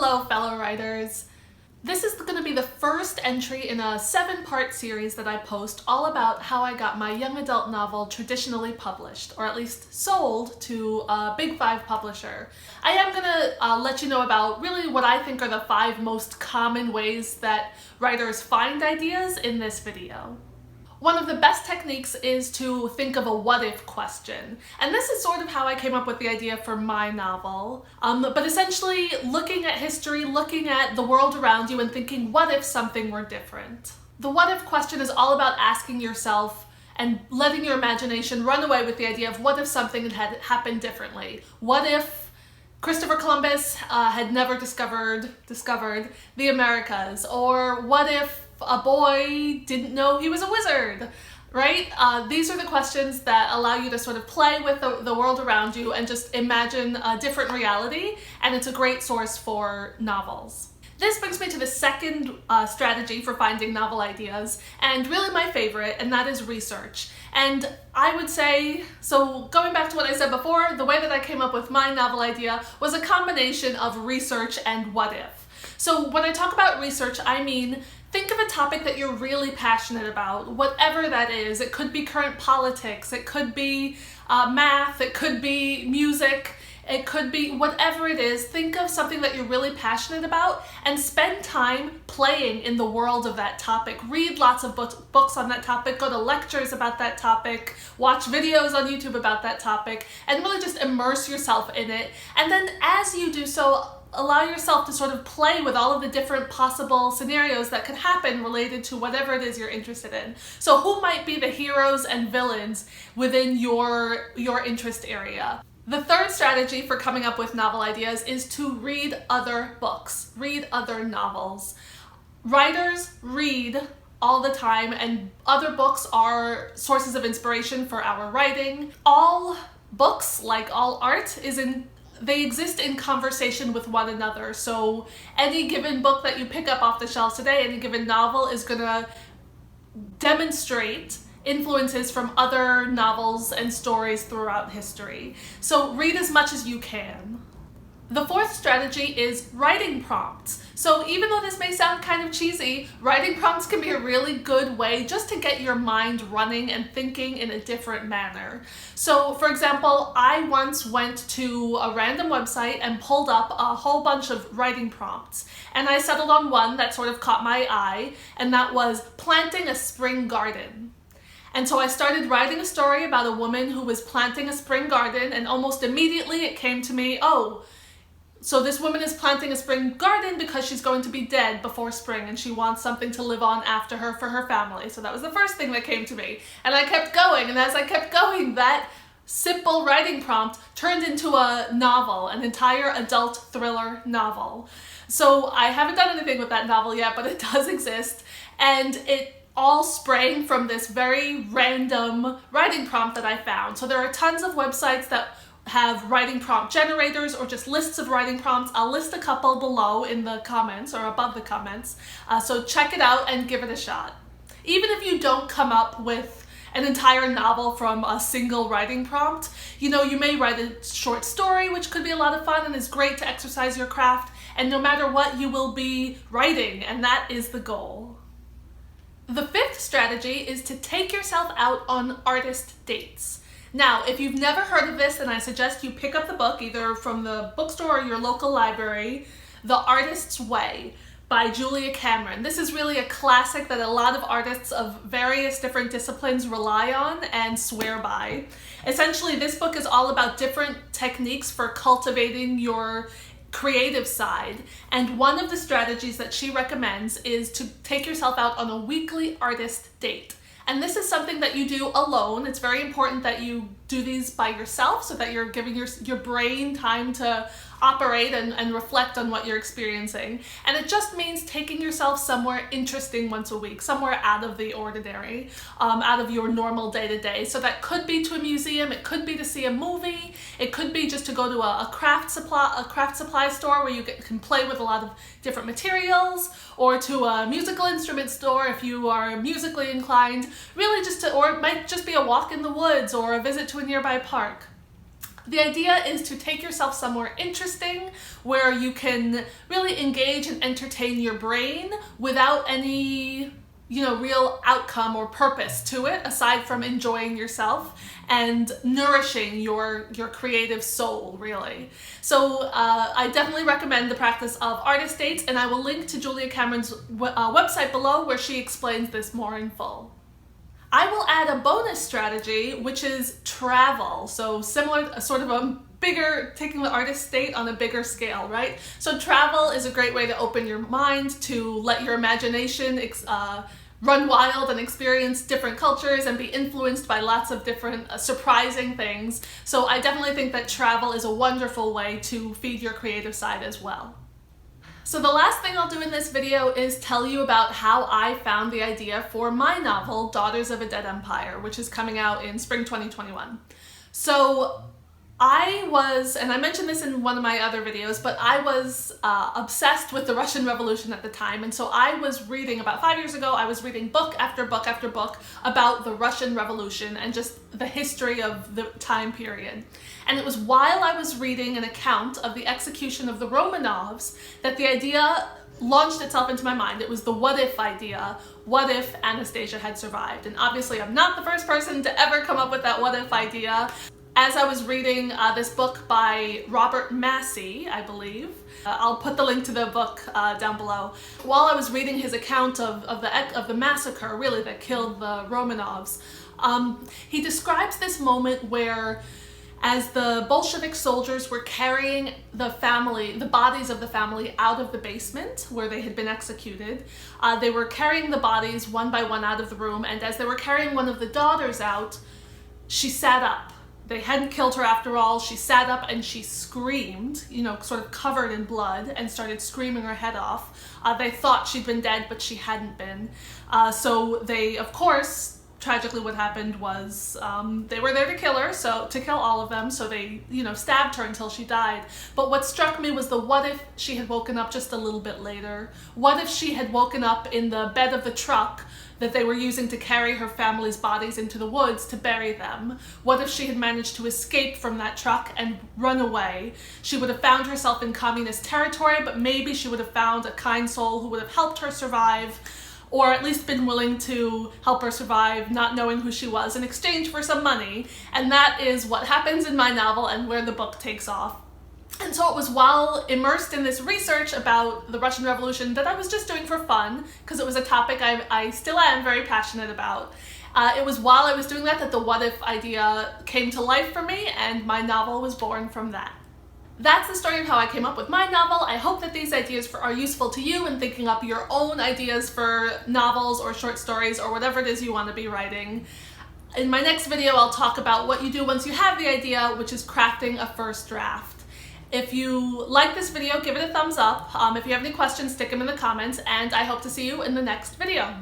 Hello, fellow writers. This is going to be the first entry in a 7-part series that I post all about how I got my young adult novel traditionally published, or at least sold to a Big 5 publisher. I am going to let you know about really what I think are the 5 most common ways that writers find ideas in this video. One of the best techniques is to think of a what-if question. And this is sort of how I came up with the idea for my novel. But essentially looking at history, looking at the world around you and thinking, what if something were different? The what-if question is all about asking yourself and letting your imagination run away with the idea of what if something had happened differently? What if Christopher Columbus had never discovered the Americas? Or what if a boy didn't know he was a wizard, right? These are the questions that allow you to sort of play with the world around you and just imagine a different reality, and it's a great source for novels. This brings me to the second strategy for finding novel ideas, and really my favorite, and that is research. And I would say, so going back to what I said before, the way that I came up with my novel idea was a combination of research and what if. So when I talk about research, I mean think of a topic that you're really passionate about, whatever that is. It could be current politics, it could be math, it could be music, it could be whatever it is. Think of something that you're really passionate about and spend time playing in the world of that topic. Read lots of books on that topic, go to lectures about that topic, watch videos on YouTube about that topic, and really just immerse yourself in it. And then as you do so, allow yourself to sort of play with all of the different possible scenarios that could happen related to whatever it is you're interested in. So who might be the heroes and villains within your interest area? The third strategy for coming up with novel ideas is to read other books, read other novels. Writers read all the time, and other books are sources of inspiration for our writing. All books, like all art, they exist in conversation with one another. So any given book that you pick up off the shelves today, any given novel is gonna demonstrate influences from other novels and stories throughout history. So read as much as you can. The fourth strategy is writing prompts. So even though this may sound kind of cheesy, writing prompts can be a really good way just to get your mind running and thinking in a different manner. So for example, I once went to a random website and pulled up a whole bunch of writing prompts. And I settled on one that sort of caught my eye, and that was planting a spring garden. And so I started writing a story about a woman who was planting a spring garden, and almost immediately it came to me, oh, so this woman is planting a spring garden because she's going to be dead before spring and she wants something to live on after her for her family. So that was the first thing that came to me. And I kept going, and as I kept going, that simple writing prompt turned into a novel, an entire adult thriller novel. So I haven't done anything with that novel yet, but it does exist, and it all sprang from this very random writing prompt that I found. So there are tons of websites that have writing prompt generators or just lists of writing prompts. I'll list a couple below in the comments or above the comments. So check it out and give it a shot. Even if you don't come up with an entire novel from a single writing prompt, you may write a short story, which could be a lot of fun and is great to exercise your craft. And no matter what, you will be writing, and that is the goal. The fifth strategy is to take yourself out on artist dates. Now, if you've never heard of this, then I suggest you pick up the book either from the bookstore or your local library, The Artist's Way by Julia Cameron. This is really a classic that a lot of artists of various different disciplines rely on and swear by. Essentially, this book is all about different techniques for cultivating your creative side, and one of the strategies that she recommends is to take yourself out on a weekly artist date. And this is something that you do alone. It's very important that you do these by yourself so that you're giving your brain time to operate and reflect on what you're experiencing. And it just means taking yourself somewhere interesting once a week, somewhere out of the ordinary, out of your normal day-to-day. So that could be to a museum, it could be to see a movie, it could be just to go to a craft supply store where you can play with a lot of different materials, or to a musical instrument store if you are musically inclined, really or it might just be a walk in the woods or a visit to a nearby park. The idea is to take yourself somewhere interesting where you can really engage and entertain your brain without any, real outcome or purpose to it aside from enjoying yourself and nourishing your creative soul, really. So I definitely recommend the practice of artist dates, and I will link to Julia Cameron's website below where she explains this more in full. I will add a bonus strategy, which is travel. So similar, sort of a bigger, taking the artist date on a bigger scale, right? So travel is a great way to open your mind, to let your imagination run wild and experience different cultures and be influenced by lots of different surprising things. So I definitely think that travel is a wonderful way to feed your creative side as well. So the last thing I'll do in this video is tell you about how I found the idea for my novel, Daughters of a Dead Empire, which is coming out in spring 2021. So I was, and I mentioned this in one of my other videos, but I was obsessed with the Russian Revolution at the time, and so I was reading, about 5 years ago, I was reading book after book after book about the Russian Revolution and just the history of the time period. And it was while I was reading an account of the execution of the Romanovs that the idea launched itself into my mind. It was the what if idea. What if Anastasia had survived? And obviously I'm not the first person to ever come up with that what if idea. As I was reading this book by Robert Massey, I believe, I'll put the link to the book down below. While I was reading his account of the massacre, really, that killed the Romanovs, he describes this moment where, as the Bolshevik soldiers were carrying the bodies of the family out of the basement where they had been executed, they were carrying the bodies one by one out of the room, and as they were carrying one of the daughters out, she sat up. They hadn't killed her after all. She sat up and she screamed, sort of covered in blood, and started screaming her head off. They thought she'd been dead, but she hadn't been. So they, of course, tragically what happened was they were there to kill her, to kill all of them, so they, stabbed her until she died. But what struck me was the what if she had woken up just a little bit later? What if she had woken up in the bed of the truck that they were using to carry her family's bodies into the woods to bury them? What if she had managed to escape from that truck and run away? She would have found herself in communist territory, but maybe she would have found a kind soul who would have helped her survive, or at least been willing to help her survive, not knowing who she was, in exchange for some money. And that is what happens in my novel and where the book takes off. And so it was while immersed in this research about the Russian Revolution that I was just doing for fun, because it was a topic I still am very passionate about. It was while I was doing that the what if idea came to life for me, and my novel was born from that. That's the story of how I came up with my novel. I hope that these ideas are useful to you in thinking up your own ideas for novels or short stories or whatever it is you want to be writing. In my next video, I'll talk about what you do once you have the idea, which is crafting a first draft. If you like this video, give it a thumbs up. If you have any questions, stick them in the comments, and I hope to see you in the next video.